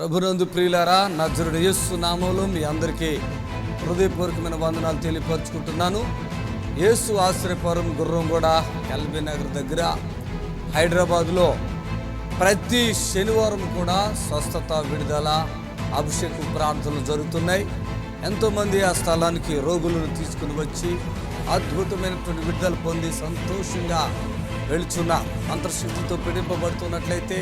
ప్రభునందు ప్రియులారా, నజరుడు యేసు నామములో మీ అందరికీ హృదయపూర్వకమైన వందనాలు తెలియపరుచుకుంటున్నాను. యేసు ఆశ్రయపురం గుర్రంగూడ ఎల్బీ నగర్ దగ్గర హైదరాబాద్లో ప్రతి శనివారం కూడా స్వస్థత, విడుదల, అభిషేకం ప్రార్థనలు జరుగుతున్నాయి. ఎంతోమంది ఆ స్థలానికి రోగులను తీసుకుని వచ్చి అద్భుతమైనటువంటి విడుదల పొంది సంతోషంగా వెళుచున్నారు. అంతర్శక్తితో పీడింపబడుతున్నట్లయితే,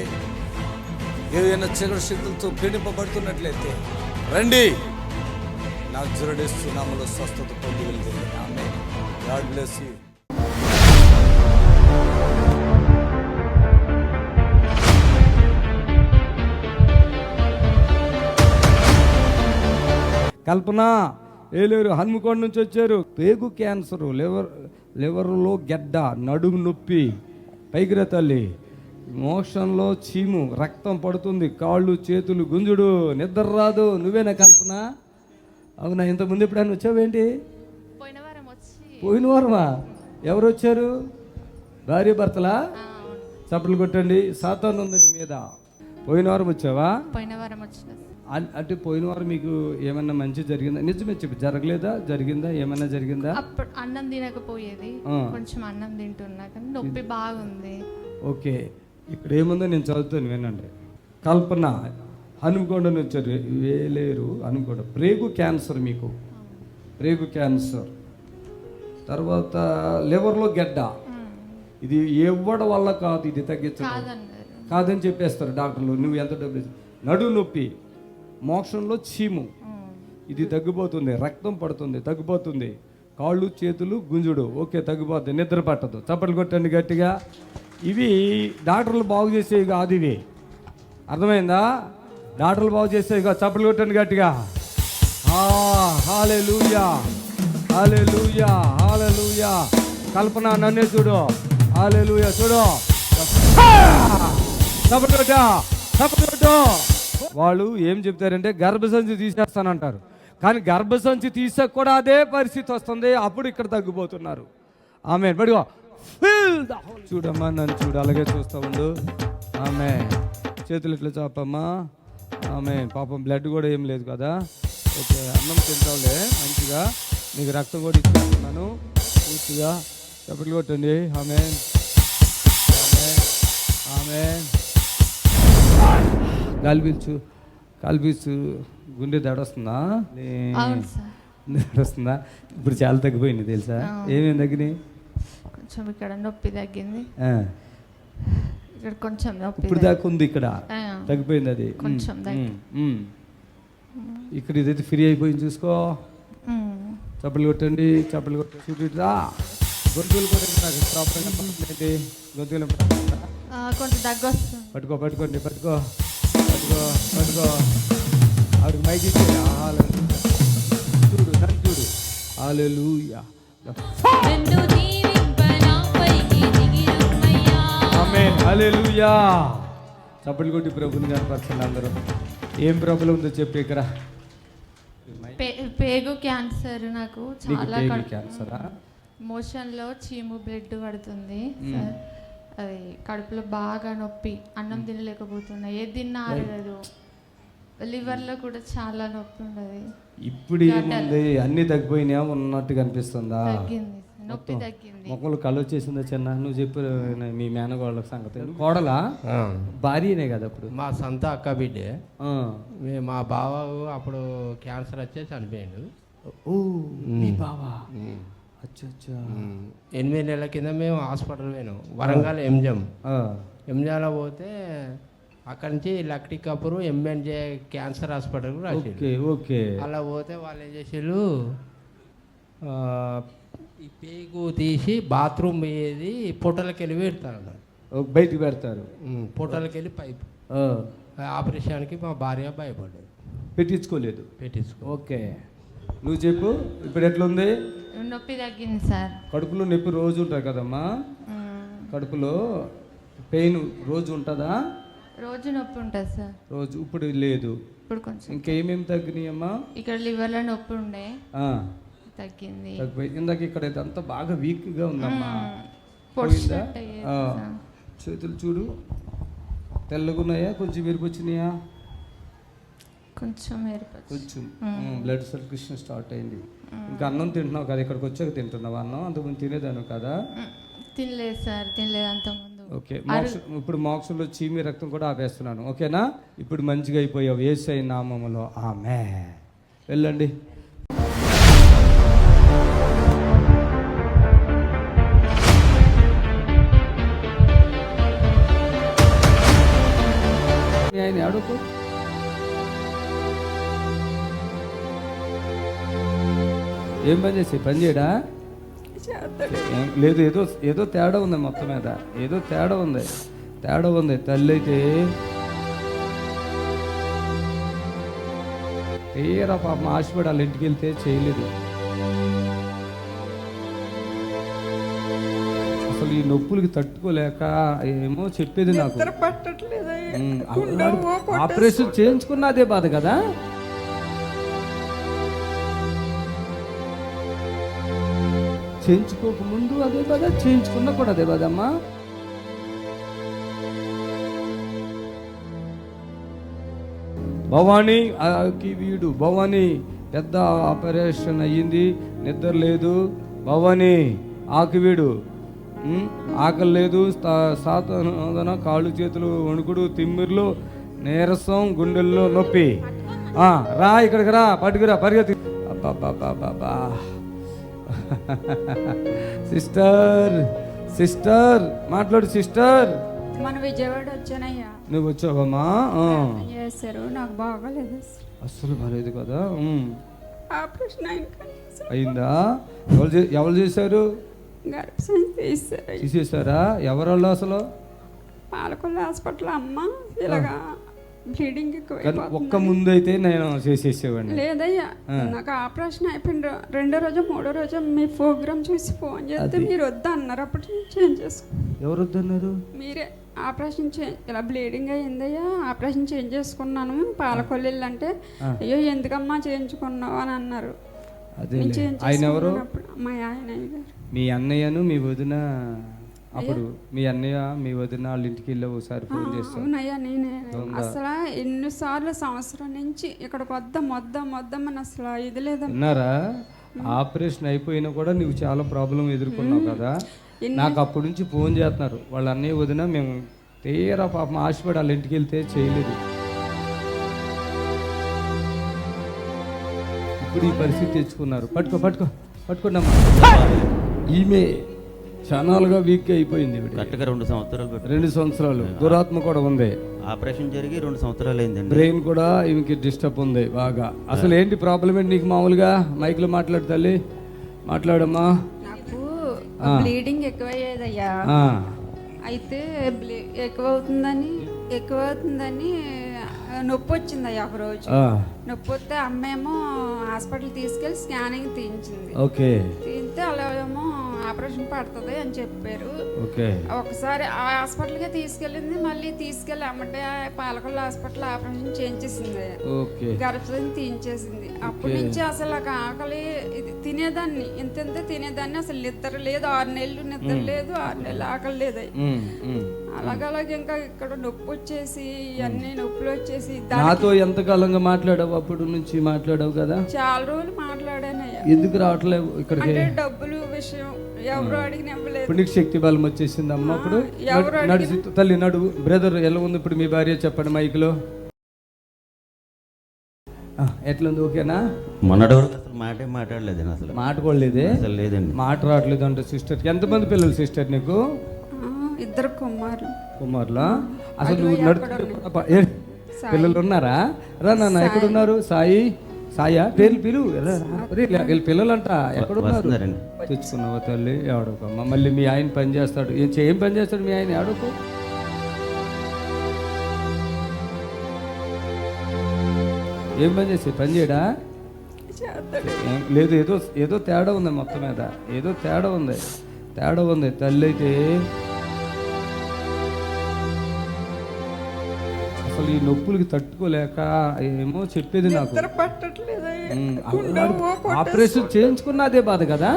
ఏదైనా చీకటి శక్తులతో పీడింపబడుతున్నట్లయితే రండి, నజరేయుడు యేసు నామములో స్వస్థత పొంది వెళ్తుంది. Amen. God bless you. Kalpana Eleru Hanamkonda నుంచి వచ్చారు. పేగు క్యాన్సరు, లివర్లో గెడ్డ, నడుము నొప్పి, పైకిరా తల్లి, మోషన్లో చీము, రక్తం పడుతుంది, కాళ్ళు చేతులు గుంజుడు, నిద్ర రాదు. నువ్వేనా కల్పన? అవునా? ఇంతకుముందు ఎప్పుడైనా వచ్చావేంటి? పోయిన వారమా? ఎవరు వచ్చారు? భార్య భర్తలా? చప్పట్లు కొట్టండి. సాతాను ఉంది నీ మీద. పోయిన వారం వచ్చావా? పోయిన వారం వచ్చిన. అంటే పోయిన వారం మీకు ఏమన్నా మంచి జరిగిందా? నిజమే చెప్పి, జరగలేదా? జరిగిందా? ఏమన్నా జరిగిందా? అప్పుడు అన్నం తినకపోయేది, కొంచెం అన్నం తింటున్నా కానీ నొప్పి బాగుంది. ఓకే, ఇక్కడ ఏముందో నేను చదువుతాను, వినండి. కల్పన హనుమకొండ నుంచి వచ్చారు. వేలేరు హనుమకొండ. ప్రేగు క్యాన్సర్, మీకు ప్రేగు క్యాన్సర్, తర్వాత లివర్లో గెడ్డ. ఇది ఇవ్వడం వల్ల కాదు, ఇది తగ్గించడం కాదని చెప్పేస్తారు డాక్టర్లు. నువ్వు ఎంత డబ్బులు. నడుము నొప్పి, మోక్షంలో చీము, ఇది తగ్గిపోతుంది. రక్తం పడుతుంది, తగ్గిపోతుంది. కాళ్ళు చేతులు గుంజుడు, ఓకే తగ్గిపోతుంది. నిద్ర పట్టదు. చప్పట్లు కొట్టండి గట్టిగా. ఇవి డాక్టర్లు బాగు చేసేవి కాదు, ఇవి అర్థమైందా? డాక్టర్లు బాగు చేసేవి కాదు. చప్పట్లు కొట్టండి గట్టిగా. హల్లెలూయా, హల్లెలూయా, హల్లెలూయా. కల్పన నన్నే చూడు. హల్లెలూయా, చూడు. చప్పట్లు కొట్ట, చప్పట్లు కొట్టు. వాళ్ళు ఏం చెప్తారంటే గర్భసంచి తీసేస్తానంటారు, కానీ గర్భసంచి తీసాక కూడా అదే పరిస్థితి వస్తుంది. అప్పుడు ఇక్కడ తగ్గిపోతున్నారు. ఆమె పడిగో, చూడమ్మా, నన్ను చూడు, అలాగే చూస్తూ ఉండు. ఆమె చేతులు ఇట్లా చాపమ్మా. ఆమె పాపం బ్లడ్ కూడా ఏం లేదు కదా. ఓకే, అన్నం తింటావులే మంచిగా, నీకు రక్తం కూడా ఇచ్చేస్తున్నాను పూర్తిగా. చప్పట్లు కొట్టండి. ఆమె ఆమె కాల్పిచ్చు. గుండె దడొస్తుందా? దడొస్తుందా? ఇప్పుడు చాలా తగ్గిపోయింది తెలుసా? ఏమేమి తగ్గినాయి? కొంచెం ఇక్కడ నొప్పి తగ్గింది, ఇక్కడ కొంచెం నొప్పి. ఇప్పుడు దాకా ఉంది, ఇక్కడ తగ్గిపోయింది. అది కొంచెం ఇక్కడ ఇదైతే ఫ్రీ అయిపోయింది. చూసుకో. చప్పలు కొట్టండి, చప్పలు కొట్టండి. చూడురా, గొంతులు కూడా ప్రాపర్గా గొంతులు కొంచెం దగ్గు వస్తుంది. పట్టుకోండి, పట్టుకో. ఆవిడకి మైకి ఇచ్చేది. చూడు, నన్ను చూడు. హల్లెలూయా, ఆమేన్, హల్లెలూయా. చప్పట్లు కొట్టి ప్రభుని కనపరచండి అందరూ. ఏం ప్రాబ్లం ఉందో చెప్పి. ఇక్కడ పేగు క్యాన్సర్. నాకు చాలా క్యాన్సరా? మోషన్లో చీము, బ్లడ్ పడుతుంది. అది కడుపులో బాగా నొప్పి, అన్నం తినలేకపోతున్నా, ఏది తిన్నా ఆరలేదు. లివర్లో కూడా చాలా నొప్పి ఉండదు. ఇప్పుడు ఏముంది? అన్ని తగ్గిపోయినా ఉన్నట్టు కనిపిస్తుందా? తగ్గింది, నొప్పి తగ్గింది. మొక్కలు కళ్ళు వచ్చేసిందా? చిన్న నువ్వు చెప్పు. మీ మేనగోళ్ళ సంగతి. కోడలా? భార్యనే కదా అప్పుడు? మా సొంత అక్క బిడ్డే. మా బావ అప్పుడు క్యాన్సర్ వచ్చే చనిపోయాడు. మీ బావా? 8 నెలల కింద మేము హాస్పిటల్ పోయినాం, వరంగల్ ఎంజాలో పోతే అక్కడి నుంచి లక్టీ కపూర్ ఎంఎన్జే క్యాన్సర్ హాస్పిటల్ రాసి అలా పోతే వాళ్ళు ఏం చేసేళ్ళు, ఈ పేగు తీసి బాత్రూమ్ ఏది పొట్టలకి వెళ్ళి పెడతారు అన్నారు. బయటికి పెడతారు, పొట్టలకి వెళ్ళి పైపు. ఆపరేషన్కి మా భార్య భయపడ్డది, పెట్టించుకోలేదు. ఓకే, నువ్వు చెప్పు. ఇప్పుడు ఎట్లుంది? నొప్పి తగ్గింది సార్. కడుపులో నొప్పి రోజు ఉంటుంది కదమ్మా? కడుపులో పెయిన్ రోజు ఉంటుందా? రోజు నొప్పి ఉంటుంది సార్. రోజు. ఇప్పుడు లేదు. ఇప్పుడు కొంచెం. ఇంకేమేమి తగ్గినాయమ్మా? ఇక్కడ లివర్లో నొప్పి ఉండే, తగ్గింది. ఇందాక ఇక్కడ ఇదంతా బాగా వీక్గా ఉందమ్మా. చేతులు చూడు, తెల్లగున్నాయా? కొంచెం విరిగి వచ్చినాయా? కొంచెం ఏర్పచ్చు. కొంచెం బ్లడ్ సర్క్యులేషన్ స్టార్ట్ అయింది. ఇంకా అన్నం తింటున్నావు కదా, ఇక్కడికి వచ్చాక తింటున్నావు అన్నం, అంతకుముందు తినేదాను కదా? తినలేదు సార్, తినలేదు అంతకుముందు. ఓకే, ఇప్పుడు మోక్షంలో చీమి రక్తం కూడా ఆపేస్తున్నాను, ఓకేనా? ఇప్పుడు మంచిగా అయిపోయావు యేసయ్య నామములో, ఆమేన్. వెళ్ళండి. ఆయన అడుగు. ఏం పని చేసి పని చేయడా? లేదు, ఏదో ఏదో తేడా ఉంది, మొత్తం మీద ఏదో తేడా ఉంది. తల్లి అయితే తీరా పాపం ఆశపడి వాళ్ళ ఇంటికి వెళ్తే చేయలేదు. అసలు ఈ నొప్పులకి తట్టుకోలేక ఏమో చెప్పేది నాకు. ఆపరేషన్ చేయించుకున్న అదే బాధ కదా. చేయించుకోక ముందు అదే బాధ, చేయించుకున్నా కూడా అదే బాధ అమ్మా. భవానీ వీడు భవానీ పెద్ద ఆపరేషన్ అయ్యింది, నిద్ర లేదు. భవానీ ఆకివీడు ఆకలి లేదు, సాధన, కాళ్ళు చేతులు వణుకుడు, తిమ్మిర్లు, నీరసం, గుండెల్లో నొప్పి. రా ఇక్కడికి రా, పట్టుకురా, పరిగెత్తి. అబ్బా సిస్టర్ మాట్లాడు సిస్టర్. మన విజయవాడ వచ్చానయ్యా. నువ్వు వచ్చావమ్మా? చేశారు, నాకు బాగాలేదు అస్సలు బాగాలేదు కదా. ఆపరేషన్ అయిందా? ఎవరు చేశారు? తీసేశారా? ఎవరు అసలు? పాలకొల్లు హాస్పిటల్ అమ్మ. ఇలాగా బ్లీడింగ్ ఒక్క ముందు అయితే నేను చేసేసేవాడిని. లేదయ్యా, నాకు ఆపరేషన్ అయిపోయింది. రెండో రోజు మూడో రోజు మీ ప్రోగ్రామ్ చూసి ఫోన్ చేస్తే మీరు వద్దా అన్నారు. అప్పుడు చేంజ్ చేసుకో. ఎవరు వద్దన్నారు? మీరే. ఆపరేషన్ ఇలా బ్లీడింగ్ అయ్యిందయ్యా, ఆపరేషన్ చేంజ్ చేసుకున్నాను పాలకొల్లు అంటే, అయ్యో ఎందుకమ్మా చేయించుకున్నావు అని అన్నారు. ఆయన ఎవరు? మా ఆయన. మీ అన్నయ్యను మీ వదిన, అప్పుడు మీ అన్నయ్య మీ వదిన వాళ్ళ ఇంటికి వెళ్ళి ఒకసారి ఫోన్ చేస్తాను. అవునయ్యా, నేనే. అసలు ఎన్నిసార్లు సంవత్సరం నుంచి ఇక్కడికి వద్దామని అసలు ఇది లేదా. విన్నారా? ఆపరేషన్ అయిపోయినా కూడా నువ్వు చాలా ప్రాబ్లం ఎదుర్కొన్నావు కదా. నాకు అప్పటి నుంచి ఫోన్ చేస్తున్నారు వాళ్ళ అన్నయ్య వదిన, మేము తీరా పాపం ఆశపడి వాళ్ళ ఇంటికి వెళ్తే చేయలేదు. ఇప్పుడు ఈ పరిస్థితి తెచ్చుకున్నారు. పట్టుకున్నామా. ఈమె క్షణాలుగా వీక్ అయిపోయింది. కరెక్ట్గా 2 సంవత్సరాలు. 2 సంవత్సరాలు. దురాత్మ కూడా ఉంది. ఆపరేషన్ జరిగి 2 సంవత్సరాలు అయిందండి. బ్రెయిన్ కూడా ఈమెకి డిస్టర్బ్ ఉంది బాగా. అసలు ఏంటి ప్రాబ్లం ఏంటి నీకు? మామూలుగా మైక్లో మాట్లాడు తల్లి, మాట్లాడమ్మా. నాకు బ్లీడింగ్ ఎక్కువయ్యేదయ్యా. అయితే ఎక్కువ అవుతుందని నొప్పి వచ్చిందయ్యా. ఒక రోజు నొప్పి వస్తే అమ్మేమో హాస్పిటల్ తీసుకెళ్ళి స్కానింగ్ తీయించింది. తీస్తే అలా ఏమో ఆపరేషన్ పడుతుంది అని చెప్పారు. ఒకసారి ఆ హాస్పిటల్కే తీసుకెళ్ళింది, మళ్ళీ తీసుకెళ్ళి అమ్మటే పాలకొల్లు హాస్పిటల్ ఆపరేషన్ చేయించేసింది, గర్భం తీయించేసింది. అప్పటి నుంచి అసలు నాకు ఆకలి తినేదాన్ని, ఇంత తినేదాన్ని, అసలు నిద్ర లేదు. 6 నెలలు నిద్ర లేదు, 6 నెలలు ఆకలి లేదు. అలాగలాగే ఇంకా ఇక్కడ నొప్పి వచ్చేసి ఇవన్నీ నొప్పులు వచ్చేసి. నాతో ఎంతకాలంగా మాట్లాడావు? అప్పుడు నుంచి మాట్లాడావు కదా. చాలా రోజులు మాట్లాడానయ్యా. ఎందుకు రావట్లేవు ఇక్కడికి? డబ్బులు విషయం ఎవరు అడిగిన ఇప్పుడు నీకు శక్తి బలం వచ్చేసింది అమ్మ. అప్పుడు నడిచి తల్లి నడువు. బ్రదర్ ఎలా ఉంది ఇప్పుడు మీ భార్య? చెప్పండి మైక్లో. ఎట్లా ఉంది? ఓకేనా? మొన్నటి వరకు అసలు మాటే మాట్లాడలేదు. అసలు మాట్లాడలేదే? అసలు లేదండి. మాట రావట్లేదు అంటే సిస్టర్కి. ఎంతమంది పిల్లలు సిస్టర్ నీకు? 2 కుమారులా? అసలు నువ్వు పిల్లలు ఉన్నారా? రా నాన్న, ఎక్కడున్నారు? సాయా పేర్లు పిలువు. పిల్లలంట ఎక్కడున్నారు? తెచ్చుకున్నావా తల్లి? ఆడుకోమ్మా. మళ్ళీ మీ ఆయన పని చేస్తాడు. ఏం పని చేస్తాడు మీ ఆయన? ఆడుకో. ఏం పని చేసి పని చేయడా? లేదు, ఏదో తేడా ఉంది, మొత్తం మీద ఏదో తేడా ఉంది. తల్లి అయితే అసలు ఈ నొప్పులకి తట్టుకోలేక ఏమో చెప్పేది నాకు. ఆపరేషన్ చేయించుకున్న అదే బాధ కదా.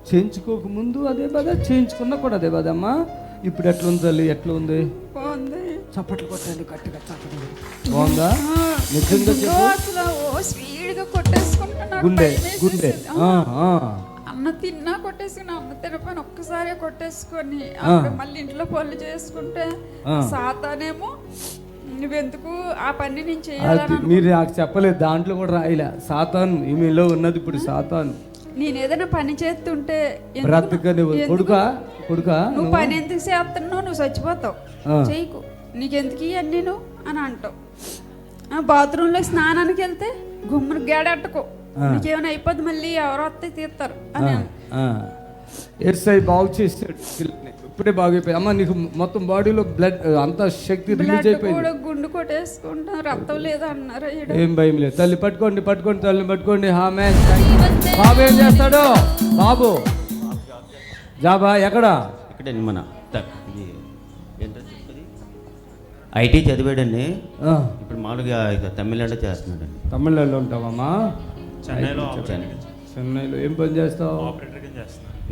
చేయించుకోక ముందు అదే బాధ, చేయించుకున్నా కూడా అదే బాధ అమ్మా. ఇప్పుడు ఎట్లుంది తల్లి, ఎట్లా ఉంది? బాగుంది. చప్పట్లు కొట్టండి గట్టిగా, చప్పట్లు. బాగుందా? నిజంగా చెప్పు. అసలు స్పీడ్గా కొట్టేసుకుంటున్నాను. గుండె గుండె అన్న తిన్నా కొట్టేసుకుని, అన్న తినపైన ఒక్కసారి కొట్టేసుకొని అప్పుడు మళ్ళీ ఇంట్లో పనులు చేసుకుంటే సాతానేమో నువ్వెందుకు ఆ పని నేను చేయాలి. మీరు నాకు చెప్పలేదు, దాంట్లో కూడా రాయలే. సాతాను ఈమెలో ఉన్నది ఇప్పుడు సాతాను. నేను ఏదైనా పని చేస్తుంటే బ్రతకని కొడుకా నువ్వు పని ఎందుకు చేస్తున్నావు, నువ్వు చచ్చిపోతావు, చేయకు, నీకెందుకు ఇవన్నీ నువ్వు అని అంటావు. బాత్రూంలో స్నానానికి వెళ్తే గుమ్మను గేడట్టుకో, నీకేమైనా అయిపోద్ది, మళ్ళీ ఎవరో వస్తే తీస్తారు అని. ఎస్ఐ బాగు చేసాడు, ఇప్పుడే బాగైపోయి. అమ్మ నీకు మొత్తం బాడీలో బ్లడ్ అంతా శక్తి రిలీజ్ అయిపోయింది. గుండు కొట్టేసుకుంటాం, రక్తం లేదు అన్నారు. ఏం భయం లేదు. తల్లి పట్టుకోండి, పట్టుకోండి, తల్లిని పట్టుకోండి. బాబు ఏం చేస్తాడు? బాబు జాబా ఎక్కడ? ఇక్కడే మన ఐటీ చదివాడండి. ఇప్పుడు మామూలుగా తమిళనాడు చేస్తున్నాడండి. తమిళనాడులో ఉంటావమ్మా? చెన్నైలో. చెన్నైలో ఏం పని చేస్తావు?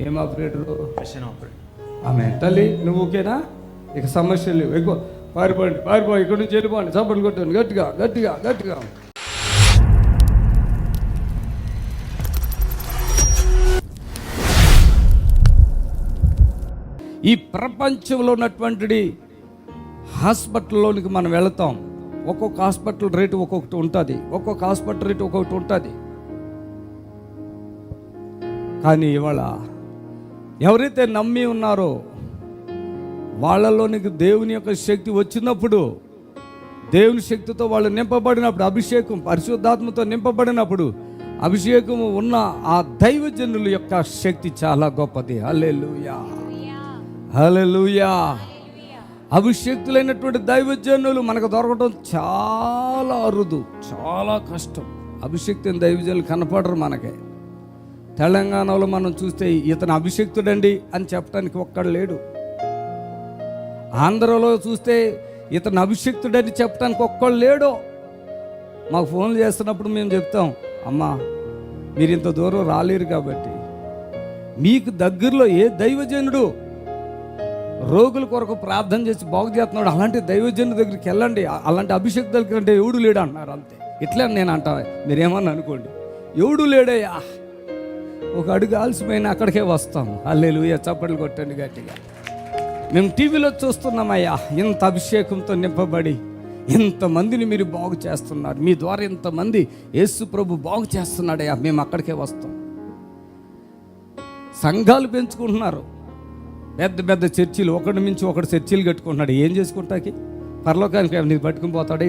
ఏం ఆపరేటరు? ఆపరేటర్. ఆమె తల్లి నువ్వు ఓకేనా? ఇక సమస్యలు ఎక్కువ. పారిపోండి, పారిపోయి ఇక్కడి నుంచి వెళ్ళిపోండి. చప్పట్లు కొట్టండి గట్టిగా గట్టిగా గట్టిగా. ఈ ప్రపంచంలో ఉన్నటువంటి హాస్పిటల్లోనికి మనం వెళతాం. ఒక్కొక్క హాస్పిటల్ రేటు ఒక్కొక్కటి ఉంటుంది, ఒక్కొక్క హాస్పిటల్ రేటు ఒక్కొక్కటి ఉంటుంది. కానీ ఇవాళ ఎవరైతే నమ్మి ఉన్నారో వాళ్ళలోనికి దేవుని యొక్క శక్తి వచ్చినప్పుడు, దేవుని శక్తితో వాళ్ళు నింపబడినప్పుడు, అభిషేకం పరిశుద్ధాత్మతో నింపబడినప్పుడు, అభిషేకము ఉన్న ఆ దైవజనుల యొక్క శక్తి చాలా గొప్పది. హల్లెలూయా, హల్లెలూయా. అభిషేక్తులైనటువంటి దైవజనులు మనకు దొరకడం చాలా అరుదు, చాలా కష్టం. అభిషేక్తులైన దైవజనులు కనపడరు మనకే. తెలంగాణలో మనం చూస్తే ఇతను అభిషేక్తుడండి అని చెప్పడానికి ఒక్కడు లేడు. ఆంధ్రలో చూస్తే ఇతను అభిషేక్తుడని చెప్పడానికి ఒక్కడు లేడు. మాకు ఫోన్లు చేస్తున్నప్పుడు మేము చెప్తాం, అమ్మా మీరు ఇంత దూరం రాలేరు కాబట్టి మీకు దగ్గరలో ఏ దైవజనుడు రోగుల కొరకు ప్రార్థన చేసి బాగు చేస్తున్నాడు అలాంటి దైవజనుడి దగ్గరికి వెళ్ళండి, అలాంటి అభిషేక్ దగ్గర అంటే ఎవడు లేడు అంటున్నారు. అంతే. ఇట్లా నేను అంటా, మీరేమన్నా అనుకోండి, ఎవడు లేడయ్యా, ఒక అడుగు ఆలసిపోయినా అక్కడికే వస్తాం. హల్లెలూయా, చప్పట్లు కొట్టండి గట్టిగా. మేము టీవీలో చూస్తున్నామయ్యా, ఇంత అభిషేకంతో నింపబడి ఇంతమందిని మీరు బాగు చేస్తున్నారు, మీ ద్వారా ఇంతమంది యేసు ప్రభు బాగు చేస్తున్నాడయ్యా, మేము అక్కడికే వస్తాం. సంఘాలు పెంచుకుంటున్నారు, పెద్ద పెద్ద చర్చిలు, ఒకటి మించి ఒకటి చర్చిలు కట్టుకుంటున్నాడు. ఏం చేసుకుంటాకి? పరలోకానికి నీకు పట్టుకుని పోతాడా?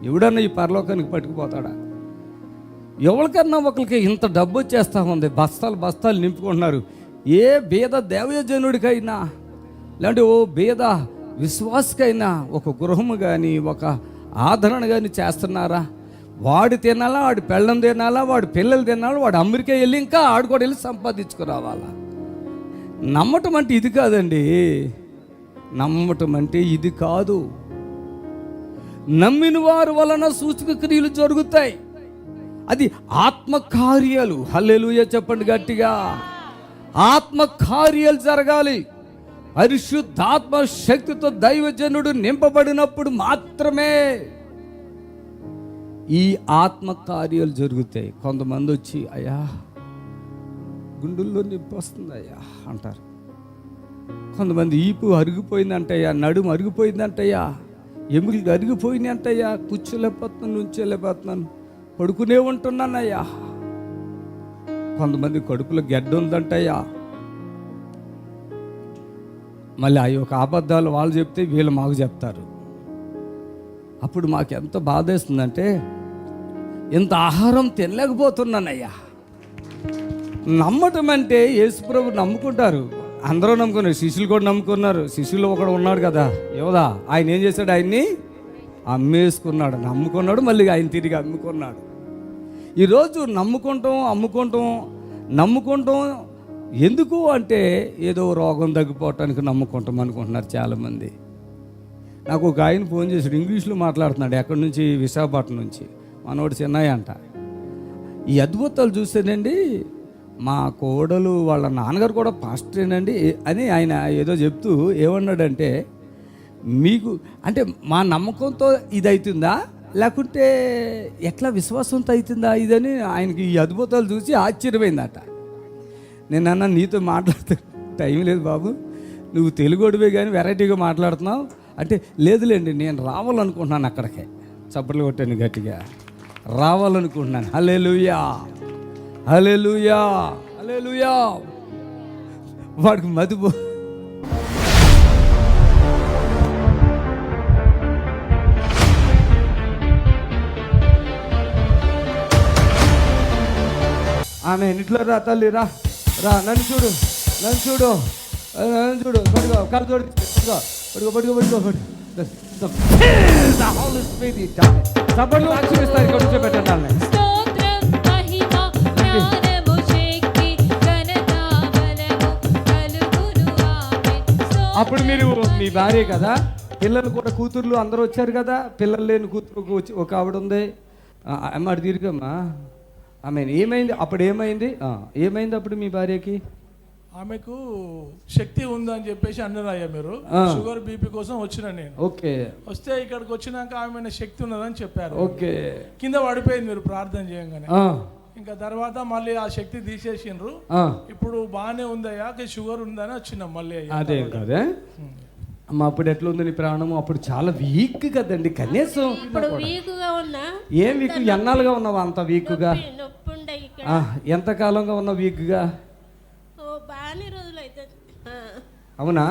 ఎవడన్నా ఈ పరలోకానికి పట్టుకుపోతాడా? ఎవరికన్నా ఒకరికి ఇంత డబ్బు వచ్చేస్తూ ఉంది, బస్తాలు బస్తాలు నింపుకుంటున్నారు. ఏ బీద దేవజనుడికైనా లేదంటే ఓ బీద విశ్వాసకైనా ఒక గృహము కానీ ఒక ఆదరణ కానీ చేస్తున్నారా? వాడు తినాలా, వాడి పెళ్ళం తినాలా, వాడి పిల్లలు తినాలా, వాడు అమెరికా వెళ్ళి ఇంకా ఆడుకోడు వెళ్ళి సంపాదించుకురావాలా? నమ్మటం అంటే ఇది కాదండి. నమ్మటం అంటే ఇది కాదు. నమ్మిన వారి వలన సూచక క్రియలు జరుగుతాయి. అది ఆత్మకార్యాలు. హల్లెలూయా చెప్పండి గట్టిగా. ఆత్మకార్యాలు జరగాలి. పరిశుద్ధాత్మ శక్తితో దైవజనుడు నింపబడినప్పుడు మాత్రమే ఈ ఆత్మకార్యాలు జరుగుతాయి. కొంతమంది వచ్చి అయ్యా గుండెల్లో నొప్పి వస్తుంది అయ్యా అంటారు. కొంతమంది ఈపు అరిగిపోయిందంటయ్యా, నడుము అరిగిపోయిందంటయ్యా, ఎముకలు అరిగిపోయినాయి అంటయ్యా, కూర్చోలేకపోతున్నాను, నుంచోలేకపోతున్నాను, పడుకునే ఉంటున్నానయ్యా. కొంతమంది కడుపులో గడ్డ ఉందంటయ్యా. మళ్ళీ ఆ యొక్క అబద్ధాలు వాళ్ళు చెప్తే వీళ్ళు మాకు చెప్తారు. అప్పుడు మాకు ఎంత బాధ వేస్తుందంటే, ఇంత ఆహారం తినలేకపోతున్నానయ్యా. నమ్మటం అంటే యేసుప్రభు నమ్ముకుంటారు, అందరూ నమ్ముకున్నారు, శిష్యులు కూడా నమ్ముకున్నారు. శిష్యులు ఒకడు ఉన్నాడు కదా యోధా, ఆయన ఏం చేశాడు? ఆయన్ని అమ్మేసుకున్నాడు, నమ్ముకున్నాడు, మళ్ళీ ఆయన తిరిగి అమ్ముకున్నాడు. ఈరోజు నమ్ముకుంటాం ఎందుకు అంటే ఏదో రోగం తగ్గిపోవటానికి నమ్ముకుంటాం అనుకుంటున్నారు చాలామంది. నాకు ఒక ఆయన ఫోన్ చేశాడు, ఇంగ్లీష్లో మాట్లాడుతున్నాడు, ఎక్కడి నుంచి? విశాఖపట్నం నుంచి. మనోడు చెన్నై అంట. ఈ అద్భుతాలు చూస్తేనండి మా కోడలు వాళ్ళ నాన్నగారు కూడా పాస్టరేనండి అని ఆయన ఏదో చెప్తూ ఏమన్నాడంటే, మీకు అంటే మా నమ్మకంతో ఇది అవుతుందా లేకుంటే ఎట్లా విశ్వాసంతో అవుతుందా ఇదని ఆయనకి ఈ అద్భుతాలు చూసి ఆశ్చర్యమైందట. నేను అన్నా, నీతో మాట్లాడుతూ టైం లేదు బాబు, నువ్వు తెలుగోడివే కానీ వెరైటీగా మాట్లాడుతున్నావు అంటే, లేదులేండి నేను రావాలనుకుంటున్నాను అక్కడికే. చప్పట్లు కొట్టాను గట్టిగా, రావాలనుకుంటున్నాను. హల్లెలూయా, హల్లెలూయా, హల్లెలూయా. వాడికి మదిపో ఆమె ఇంట్లో రా తల్లి, రా రా, నన్ను చూడు, నన్ను చూడు, నన్ను చూడు, పడుకో, కాలు తోడు, పడుకో పడుకో పడుకో పడుకో. సబ్బర్లు ఆక్షేపిస్తారు, ఇక్కడ కూర్చోబెట్టండి. అప్పుడు మీరు మీ భార్య కదా, పిల్లలు కూడా కూతుర్లు అందరూ వచ్చారు కదా, పిల్లలు లేని కూతురు ఒక ఆవిడ ఉంది. అమ్మ అటు తిరిగమ్మా. ఆమె ఏమైంది అప్పుడు, ఏమైంది అప్పుడు మీ భార్యకి? ఆమెకు శక్తి ఉందని చెప్పేసి అన్నారయ్యా మీరు. షుగర్ బీపీ కోసం వచ్చిన నేను. ఓకే. వస్తే ఇక్కడికి వచ్చినాక ఆమె శక్తి ఉన్నదని చెప్పారు. ఓకే. కింద పడిపోయింది మీరు ప్రార్థన చేయగానే. ఇంకా తర్వాత మళ్ళీ ఆ శక్తి తీసేసిండ్రు. ఇప్పుడు బాగానే ఉందయ్యా, షుగర్ ఉందని వచ్చినాం మళ్ళీ. అదే కదా అమ్మ, అప్పుడు ఎట్లా ఉంది నీ ప్రాణము? అప్పుడు చాలా వీక్ కదండి. కనీసం ఏం వీక్, ఎన్నాళ్ళుగా ఉన్నావా అంత వీక్గా? ఎంతకాలంగా ఉన్నావు వీక్గా? అవునా?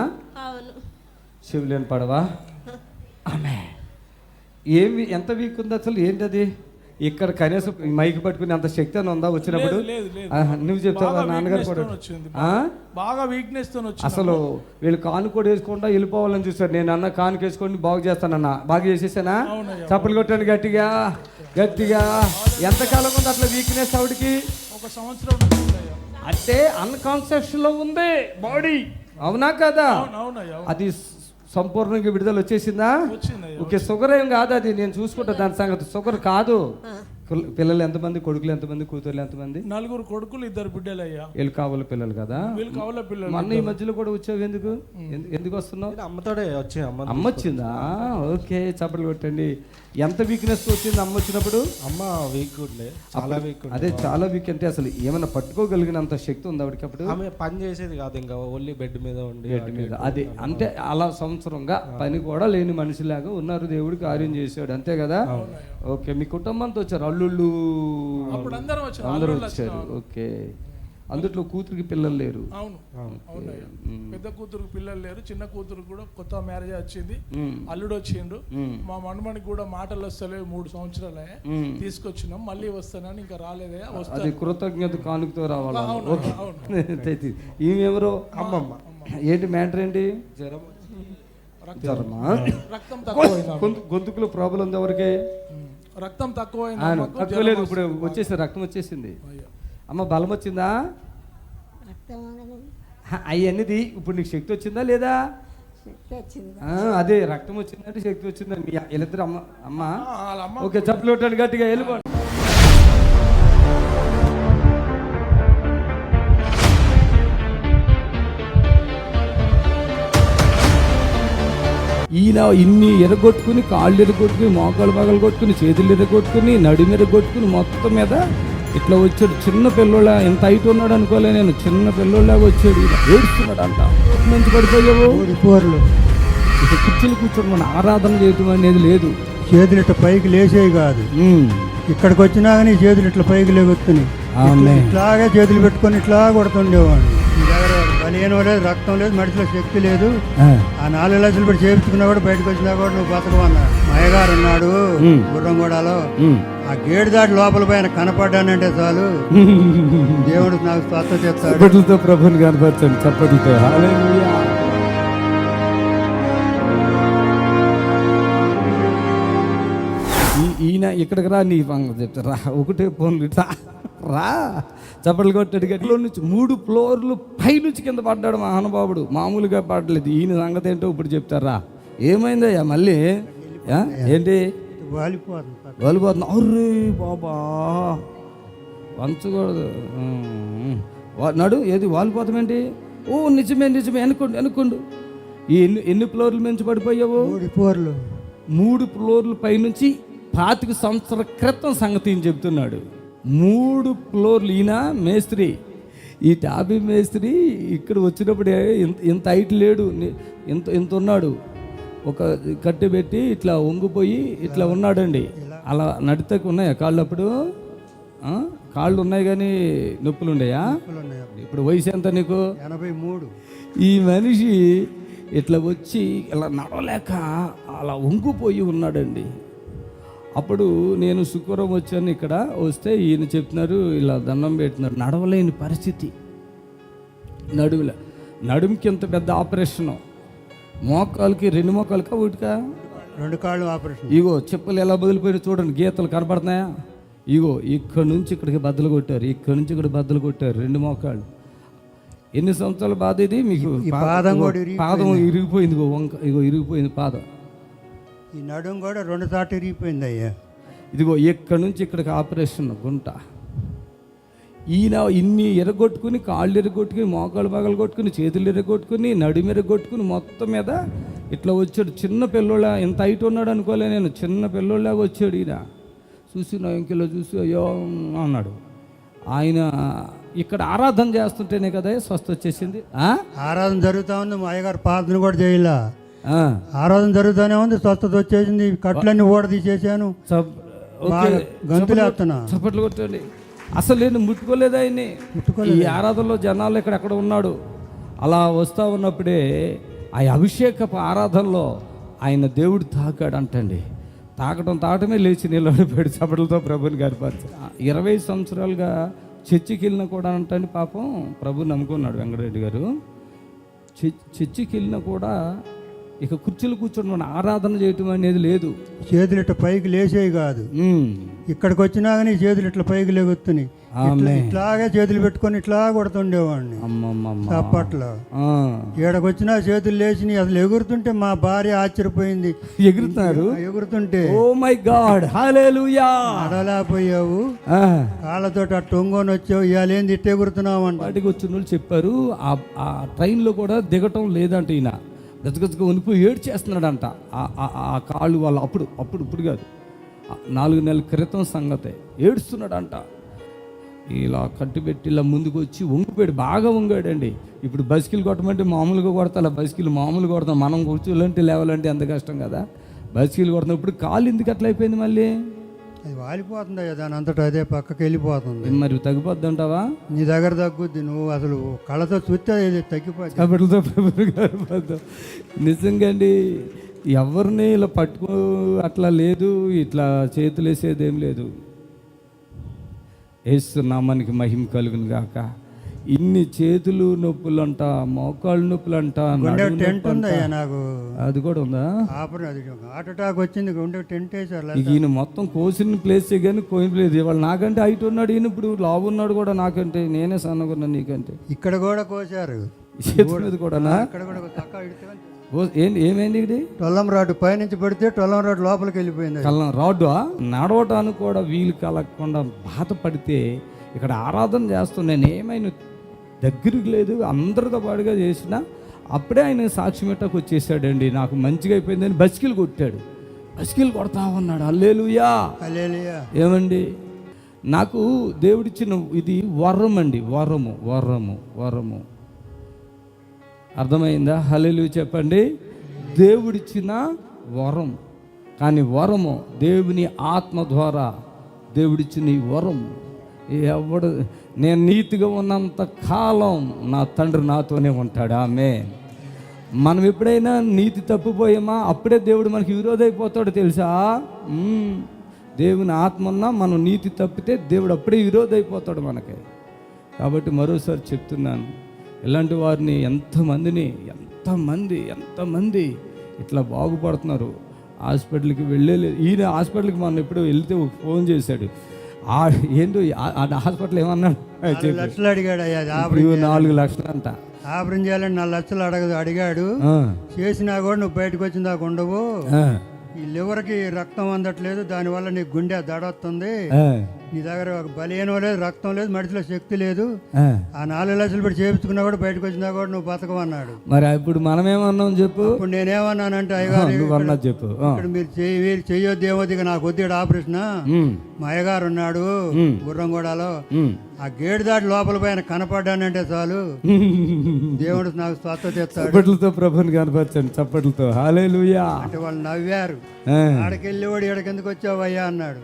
శివులేని పడవా? ఆమె ఏమి ఎంత వీక్ ఉంది అసలు? ఏంటది? ఇక్కడ కనీసం మైక్ పట్టుకుని అంత శక్తి అని ఉందా వచ్చినప్పుడు? నువ్వు చెప్తావా? నాన్నగారు కూడా బాగా వీక్నెస్ తో అసలు వీళ్ళు కాను కూడా వేసుకుంటా వెళ్ళిపోవాలని చూసారు. నేను అన్న కానుక వేసుకొని బాగు చేస్తానన్నా, బాగా చేసేసానా? చప్పలు కొట్టాను గట్టిగా గట్టిగా. ఎంతకాలం ఉంది అట్లా వీక్నెస్ ఆవిడకి? 1 సంవత్సరం అంటే అన్కాన్షియస్ లో ఉంది బాడీ, అవునా కదా? అది సంపూర్ణంగా విడుదల వచ్చేసిందా? ఓకే. షుగర్ ఏం కాదు, అది నేను చూసుకుంటా దాని సంగతి. షుగర్ కాదు. పిల్లలు ఎంతమంది? కొడుకులు ఎంతమంది? కూతుర్లు ఎంతమంది? 4 కొడుకులు 2 బిడ్డలు అయ్యా. వీళ్ళు కావాల పిల్లలు కదా? వీళ్ళు కావాల పిల్లలు. మొన్న ఈ మధ్యలో కూడా వచ్చావు, ఎందుకు వస్తున్నావు? అమ్మతోడే వచ్చి అమ్మ వచ్చిందా? ఓకే, చప్పట్లు కొట్టండి. ఎంత వీక్నెస్ వచ్చింది అమ్మ వచ్చినప్పుడు? అమ్మ వీక్ చాలా వీక్. అదే చాలా వీక్ అంటే అసలు ఏమైనా పట్టుకోగలిగినంత శక్తి ఉంది ఆవిడకి అప్పుడు? ఆమె పని చేసేది కాదు, ఇంకా ఓన్లీ బెడ్ మీద ఉండి. బెడ్ మీద అది అంటే అలా సంవత్సరంగా పని కూడా లేని మనిషిలాగా ఉన్నారు. దేవుడు కార్యం చేశాడు, అంతే కదా? ఓకే. మీ కుటుంబంతో వచ్చారు, అల్లుళ్ళు అందరూ వచ్చారు. ఓకే. అందులో కూతురికి పిల్లలు లేరు? అవును. పెద్ద కూతురుకి పిల్లలు లేరు, చిన్న కూతురు కూడా కొత్త మ్యారేజ్ వచ్చింది, అల్లుడు వచ్చిండు. మా మనుమనికి కూడా మాటలు వస్తలేవు, 3 సంవత్సరాలే తీసుకొచ్చినాం, మళ్ళీ వస్తానని ఇంకా రాలేదే. అది కృతజ్ఞత కానుకతో రావాలా? ఈమెవరో అమ్మమ్మ. ఏంటి మ్యాటర్ ఏంటి? జ్వరమా? గొంతుకులో ప్రాబ్లం ఉంది ఎవరికి? రక్తం తక్కువ లేదు, ఇప్పుడు వచ్చేసి రక్తం వచ్చేసింది. అమ్మ బలం వచ్చిందా? అవన్నీది ఇప్పుడు నీకు శక్తి వచ్చిందా లేదా? అదే రక్తం వచ్చిందంటే శక్తి వచ్చిందని మీ వీళ్ళిద్దరు అమ్మ. ఓకే, చప్పులు కొట్టండి గట్టిగా, వెళ్ళిపోండి. ఈయన ఇన్ని ఎరగొట్టుకుని, కాళ్ళు ఎరగొట్టుకుని, మోకాళ్ళు పగలు కొట్టుకుని, చేతులు ఎరగొట్టుకుని, నడుము ఎరగొట్టుకుని, మొత్తం మీద ఇట్లా వచ్చాడు. చిన్న పిల్లోళ్ళ, ఎంత హైట్ ఉన్నాడు అనుకోలే నేను, చిన్న పిల్లోళ్ళగా వచ్చాడు. ఏడుస్తున్నాడు అంట. మంచి పడిపోయావు ఇక కుర్చీలు కూర్చొని మన ఆరాధన చేయటం అనేది లేదు. చేతులు ఇట్లా పైకి లేచేవి కాదు. ఇక్కడికి వచ్చినా కానీ చేతులు ఇట్లా పైకి లేకొత్తున్నాయి. ఇట్లాగే చేతులు పెట్టుకొని ఇట్లా కొడుతుండేవాడు. బలియనం లేదు, రక్తం లేదు, మడిచిలో శక్తి లేదు. ఆ 4 లక్షలు పెట్టి చేయించుకున్నా కూడా బయటకు వచ్చినా కూడా నువ్వు బతకమన్నాడు. మయ్యగారు ఉన్నాడు గుర్రంగూడలో. ఆ గేటు దాటి లోపల పైన కనపడ్డానంటే చాలు, దేవుడు నాకు స్వస్థ చేస్తాడు. చప్పట్లతో ప్రభుని కనపరచండి, చప్పట్లతో. హల్లెలూయా. ఈయన ఇక్కడికి రా, నీ చెప్తారా? ఒకటే ఫోన్లు రా, చప్పట్లు కొట్టాడు. గట్టిలో నుంచి 3 ఫ్లోర్లు పైనుంచి కింద పడ్డాడు మహానుభావుడు. మామూలుగా పడలేదు. ఈయన సంగతి ఏంటో ఇప్పుడు చెప్తారా? ఏమైందయ్యా మళ్ళీ? ఏంటి వాలిపోతుంది? అర్రే బాబా, వంచకూడదు. నడు ఏది వాలిపోతామేంటి? ఓ నిజమే నిజమే అనుకోండు. ఈ ఎన్ని ఫ్లోర్లు మించి పడిపోయావు? 3 ఫ్లోర్లు పైనుంచి 25 సంవత్సరాల క్రితం సంగతి చెప్తున్నాడు. 3 ఫ్లోర్లు. ఈయన మేస్త్రి, ఈ టాబీ మేస్త్రి ఇక్కడ వచ్చినప్పుడే ఇంత హైట్ లేడు, ఇంత ఉన్నాడు. ఒక కట్టె పెట్టి ఇట్లా వంగిపోయి ఇట్లా ఉన్నాడండి. అలా నడితేకి ఉన్నాయా కాళ్ళు? అప్పుడు కాళ్ళు ఉన్నాయి కానీ నొప్పులు ఉన్నాయా? ఇప్పుడు వయసు ఎంత నీకు? 83. ఈ మనిషి ఇట్లా వచ్చి ఇలా నడవలేక అలా వంగిపోయి ఉన్నాడండి. అప్పుడు నేను శుక్రవారం వచ్చాను, ఇక్కడ వస్తే ఈయన చెప్తున్నారు, ఇలా దండం పెట్టినారు. నడవలేని పరిస్థితి, నడుముకి ఇంత పెద్ద ఆపరేషను, మోకాలకి 2 మోకాలకా ఒకటికా 2 కాళ్ళు ఆపరేషన్. ఇగో చెప్పులు ఎలా బదిలిపోయినా చూడండి, గీతలు కనపడుతున్నాయా? ఇగో ఇక్కడ నుంచి ఇక్కడికి బద్దలు కొట్టారు, ఇక్కడ నుంచి ఇక్కడ బద్దలు కొట్టారు, 2 మోకాళ్ళు. ఎన్ని సంవత్సరాల బాధ ఇది మీకు? పాదం ఇరిగిపోయింది, ఇగో ఇరిగిపోయింది పాదం. ఈ నడుం కూడా 2 సార్లు ఇరిగిపోయింది అయ్యా. ఇదిగో ఇక్కడ నుంచి ఇక్కడికి ఆపరేషన్ గుంట. ఈయన ఇన్ని ఎరగొట్టుకుని, కాళ్ళు ఎరగొట్టుకుని, మోకాళ్ళు పగలు కొట్టుకుని, చేతులు ఎరగొట్టుకుని, నడుము ఎరగొట్టుకుని మొత్తం మీద ఇట్లా వచ్చాడు. చిన్న పిల్లోళ్ళ, ఎంత హైట్ ఉన్నాడు అనుకోలే నేను, చిన్న పిల్లోళ్ళలాగా వచ్చాడు. ఈయన చూసి నా ఇంకెలో చూసి అయ్యో అన్నాడు. ఆయన ఇక్కడ ఆరాధన చేస్తుంటేనే కదా స్వస్థ వచ్చేసింది. ఆరాధన జరుగుతూ ఉంది, మా అయ్యగారు ప్రార్థన కూడా చేయాల. ఆరాధన జరుగుతూనే ఉంది, స్వస్థత వచ్చేసింది. కట్లన్నీ ఓడ తీసేసాను, గంతులేస్తున్నా. చప్పట్లు కొట్టండి. అసలు నేను ముట్టుకోలేదు ఆయన్ని. ఈ ఆరాధనలో జనాలు ఎక్కడ ఉన్నాడు. అలా వస్తూ ఉన్నప్పుడే ఆ అభిషేకపు ఆరాధనలో ఆయన దేవుడు తాకాడు అంటండి. తాకటమే లేచి నిలబడిపోయాడు చప్పట్లతో ప్రభుని గర్పరిచి. 20 సంవత్సరాలుగా చర్చికి వెళ్ళినా కూడా అంటండి పాపం ప్రభు నమ్ముకున్నాడు వెంకటరెడ్డి గారు. చర్చికి వెళ్ళినా కూడా ఇక కుర్చీలు కూర్చొని మన ఆరాధన చేయటం అనేది లేదు. చేతులు ఇట్లా పైకి లేచేవి కాదు. ఇక్కడికి వచ్చినా కానీ చేతులు ఇట్లా పైకి లేగుతున్నాయి. ఇట్లాగే చేతులు పెట్టుకొని ఇట్లా కొడుతుండేవాడిని అప్పట్లో. ఈడకి వచ్చినా చేతులు లేచినాయి, అసలు ఎగురుతుంటే మా భార్య ఆశ్చర్యపోయింది. ఎగురుతుంటే ఓ మై గాడ్ హల్లెలూయా, అడలేకపోయావు, కాళ్ళతో అట్టు ఒంగోని వచ్చావు, ఇవాళ ఏంది ఇట్ట ఎగురుతున్నావు అని వాటికి వచ్చిన వాళ్ళు చెప్పారు. ఆ ట్రైన్లో కూడా దిగటం లేదంట. ఈయన గజగజగా ఉనిపోయి ఏడ్చేస్తున్నాడంట. ఆ కాళ్ళు వాళ్ళు ఇప్పుడు కాదు, 4 నెలల క్రితం సంగతే ఏడుస్తున్నాడంట. ఇలా కట్టుబెట్టి ఇలా ముందుకు వచ్చి వంగిపోయాడు, బాగా వంగాడండి. ఇప్పుడు బైసికిల్ కొట్టమంటే మామూలుగా కొడతా, బైసికిల్ మామూలుగా కొడతాం. మనం కూర్చోలంటే లేవాలంటే ఎంత కష్టం కదా. బైసికిల్ కొడుతున్నప్పుడు కాళ్ళు ఎందుకు అట్లా అయిపోయింది? మళ్ళీ అది వాలిపోతుంది, దాని అంతటా అదే పక్కకి వెళ్ళిపోతుంది. మరి తగ్గిపోద్ది అంటావా? నీ దగ్గర తగ్గుద్ది, నువ్వు అసలు కళ్ళతో చూస్తే తగ్గిపోద్ది. నిజంగా అండి, ఎవరిని ఇలా పట్టుకో అట్లా లేదు, ఇట్లా చేతులు వేసేది ఏం లేదు. యేసు నామానికి మహిమ కలుగును గాక. ఇన్ని చేతులు నొప్పులు అంట, మోకాళ్ళు నొప్పులు అంట, టెంట్ ఉందయ్యా నాకు. అది కూడా ఉందా? హార్ట్ అటాక్ వచ్చింది, టెంట్ వేసారు. ఈయన మొత్తం కోసిన ప్లేస్ కానీ కోయిన ప్లేస్. ఇవాళ నాకంటే హైట్ ఉన్నాడు ఈయన, ఇప్పుడు లావు ఉన్నాడు కూడా నాకంటే. నేనే సన్నగున్నా నీకంటే. ఇక్కడ కూడా కోసారు, చేతుల మీద కూడా. ఏమైంది? ఇది టొల్లం రాడ్ పైనుంచి పడితే టొల్లం రాడ్ లోపలికి వెళ్ళిపోయింది. టొల్లం రాడ్ నడవటానికి కూడా వీలు కలగకుండా బాధపడితే ఇక్కడ ఆరాధన చేస్తున్నాను, ఏమైనా దగ్గరికి లేదు, అందరితో పాటుగా చేసిన. అప్పుడే ఆయన సాక్ష్యమేటకు వచ్చేసాడండి. నాకు మంచిగా అయిపోయిందని బస్కిలు కొట్టాడు, బస్కిలు కొడతా ఉన్నాడు. హల్లెలూయా. ఏమండి, నాకు దేవుడిచ్చిన ఇది వరం అండి, వరము. అర్థమైందా? హల్లెలూయా చెప్పండి. దేవుడిచ్చిన వరం. కానీ వరము దేవుని ఆత్మ ద్వారా దేవుడిచ్చిన ఈ వరం. నేను నీతిగా ఉన్నంత కాలం నా తండ్రి నాతోనే ఉంటాడు. ఆమేన్. మనం ఎప్పుడైనా నీతి తప్పిపోయామా అప్పుడే దేవుడు మనకి విరోధైపోతాడు తెలుసా. దేవుని ఆత్మ ఉన్నా మనం నీతి తప్పితే దేవుడు అప్పుడే విరోధైపోతాడు మనకి. కాబట్టి మరోసారి చెప్తున్నాను, ఇలాంటి వారిని ఎంతమంది ఇట్లా బాగుపడుతున్నారు. హాస్పిటల్కి వెళ్ళలేదు. ఈయన హాస్పిటల్కి మనం ఎప్పుడు వెళ్తే ఫోన్ చేశాడు. ఏంటో హాస్పిటల్ ఏమన్నాడు, 4 లక్షలు అడిగాడు. 4 లక్షలు అంట. ఆపరేషన్ చేయాలని 4 లక్షలు అడిగాడు. చేసినా కూడా నువ్వు బయటకు వచ్చిన దాకా ఉండవు, ఈ లివర్కి రక్తం అందట్లేదు, దానివల్ల నీ గుండె దడొస్తుంది, నీ దగ్గర ఒక బలియనం లేదు, రక్తం లేదు, మడిచిలో శక్తి లేదు, ఆ 4 లక్షలు పెట్టి చేయించుకున్నా కూడా బయటకు వచ్చినా కూడా నువ్వు బతకమన్నాడు. మరి ఇప్పుడు మనమేమన్నాం చెప్పు? ఇప్పుడు నేనేమన్నానంటే అయ్యగారు చెప్పు, ఇక్కడ మీరు చెయ్యొద్దేమో, ఇక నాకు వద్దు ఆపరేషన్, మా అయ్యగారు ఉన్నాడు గుర్రంగూడలో, ఆ గేటు దాటి లోపల పైన కనపడ్డానంటే చాలు దేవుడు నాకు స్వస్థత తెస్తాడు. చప్పట్లతో ప్రభుని కనపరచండి, చప్పట్లతో. హల్లెలూయా. అంటే వాళ్ళు నవ్వారు. ఆడకెళ్ళేవాడు ఎక్కడికి వచ్చావయ్యా అన్నాడు.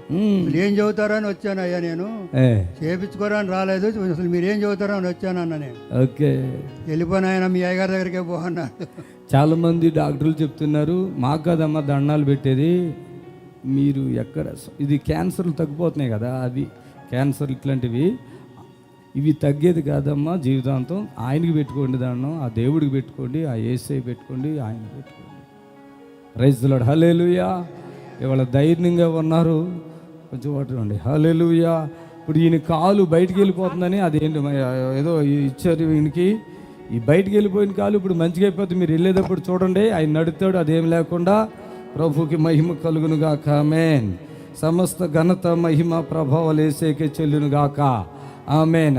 ఏం చెబుతారో అని వచ్చాను అయ్యా, నేను చేపించుకోరా అని రాలేదు, అసలు మీరేం చెబుతారో అని వచ్చాను అన్న నేను. ఓకే, వెళ్ళిపోయిన ఆయన మీ అయ్యగారి దగ్గరికే పోన్నాడు. చాలా మంది డాక్టర్లు చెప్తున్నారు, మాకు కదమ్మా దండాలు పెట్టేది, మీరు ఎక్కడ ఇది క్యాన్సర్లు తగ్గిపోతున్నాయి కదా, అది క్యాన్సర్ ఇట్లాంటివి, ఇవి తగ్గేది కాదమ్మా జీవితాంతం. ఆయనకి పెట్టుకోండి దండం, ఆ దేవుడికి పెట్టుకోండి, ఆ యేసయ్య పెట్టుకోండి, ఆయన పెట్టుకోండి. Praise the lord. హల్లెలూయా. ఇవాళ ధైర్యంగా ఉన్నారు, కొంచెం పట్టుకోండి. హల్లెలూయా. ఇప్పుడు ఈయన కాలు బయటికి వెళ్ళిపోతుందని అదేంటి ఏదో ఇచ్చారు ఈయనకి, ఈ బయటికి వెళ్ళిపోయిన కాలు ఇప్పుడు మంచిగా అయిపోతుంది. మీరు వెళ్ళేటప్పుడు చూడండి, ఆయన నడుతాడు, అదేం లేకుండా. ప్రభుకి మహిమ కలుగును గాక. ఆమేన్. సమస్త ఘనత మహిమ ప్రభావాలు యేసయ్యకే చెల్లును గాక. ఆమేన్,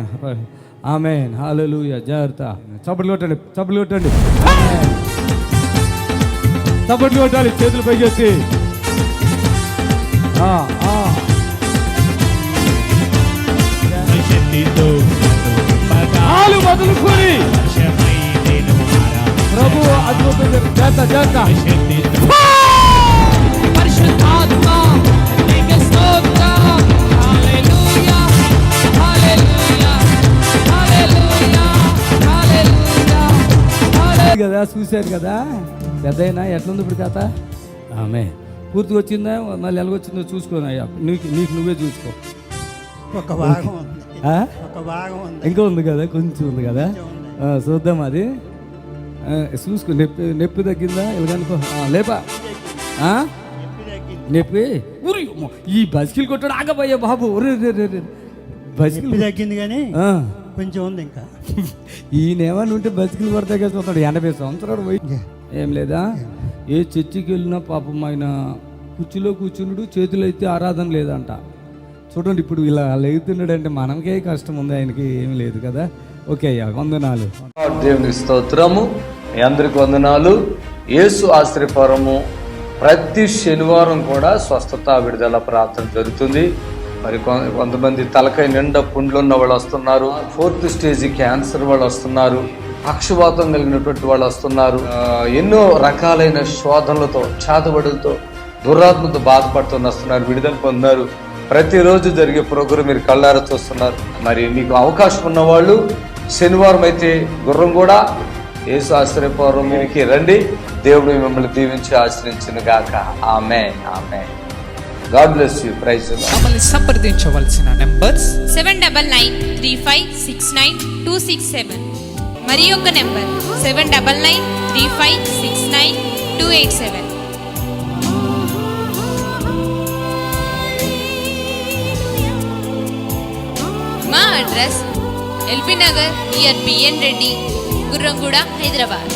ఆమేన్. హల్లెలూయా. జాగ్రత్త. చప్పట్లు కొట్టండి, చప్పట్లు కొట్టండి, చప్పట్లు కొట్టాలి, చేతులు పైకెత్తి. కాలు వదులుకొని ప్రభు అద్భుతం చేత చేత పరిశుద్ధాత్మ నీకే స్తోత్రం. హల్లెలూయా, హల్లెలూయా, హల్లెలూయా, హల్లెలూయా. కదా, చూశారు కదా పెద్దయినా ఎట్లుంది ఇప్పుడు కథ. ఆమె పూర్తిగా వచ్చిందా, మళ్ళీ ఎలాగొచ్చిందో చూసుకోనయ్యా, నీకు నువ్వే చూసుకో. ఒక భాగం ఉంది, ఒక భాగం ఉంది, ఇంకా ఉంది కదా, కొంచెం ఉంది కదా, చూద్దాం అది. చూసుకో. నొప్పి తగ్గిందా ఇలాగనుకో, లేపా నొప్పి. ఊరి ఈ బస్కిల్ కొట్టాడు, ఆగబోయే బాబు, బస్కిల్ తగ్గింది కానీ కొంచెం ఉంది ఇంకా. ఈయనేమని ఉంటే బస్కిల్ కొడతాయి కదా, చూస్తాడు 80 సంవత్సరాలు పోయి. ఏం లేదా, ఏ చర్చికి వెళ్ళినా పాపం ఆయన కుర్చీలో కూర్చున్నాడు, చేతులు అయితే ఆరాధన లేదంట. చూడండి ఇప్పుడు ఇలా లేగుతున్నాడు అంటే మనకే కష్టం ఉంది, ఆయనకి ఏం లేదు కదా. ఓకే అయ్యా, వందనాలు. దేవునికి స్తోత్రము. మీ అందరికి వందనాలు. యేసు ఆశ్రయపురము ప్రతి శనివారం కూడా స్వస్థత విడుదల ప్రార్థన జరుగుతుంది. మరి కొంతమంది తలకాయ నిండా పుండ్లు ఉన్న వాళ్ళు వస్తున్నారు, 4th స్టేజ్ క్యాన్సర్ వాళ్ళు వస్తున్నారు, పక్షవాతం కలిగినటువంటి వాళ్ళు వస్తున్నారు, ఎన్నో రకాలైన శోధనలతో, చేతబడులతో, దురాత్మతో బాధపడుతూ వస్తున్నారు, విడుదల పొందారు. ప్రతిరోజు జరిగే ప్రోగ్రాం మీరు కళ్ళారా చూస్తున్నారు. మరి మీకు అవకాశం ఉన్నవాళ్ళు శనివారం అయితే గుర్రం కూడా యేసు ఆశ్రయపురంకి రండి. దేవుడు మిమ్మల్ని దీవించి ఆశ్రయించును గాక. Amen, amen. God bless you. Praise the lord. మమ్మల్ని సంప్రదించవలసిన నంబర్స్ 7993569267 మరి యొక్క నెంబర్ 7993569287. మా అడ్రస్ ఎల్బీ నగర్ నియర్ బిఎన్ రెడ్డి, గుర్రంగూడ, హైదరాబాద్.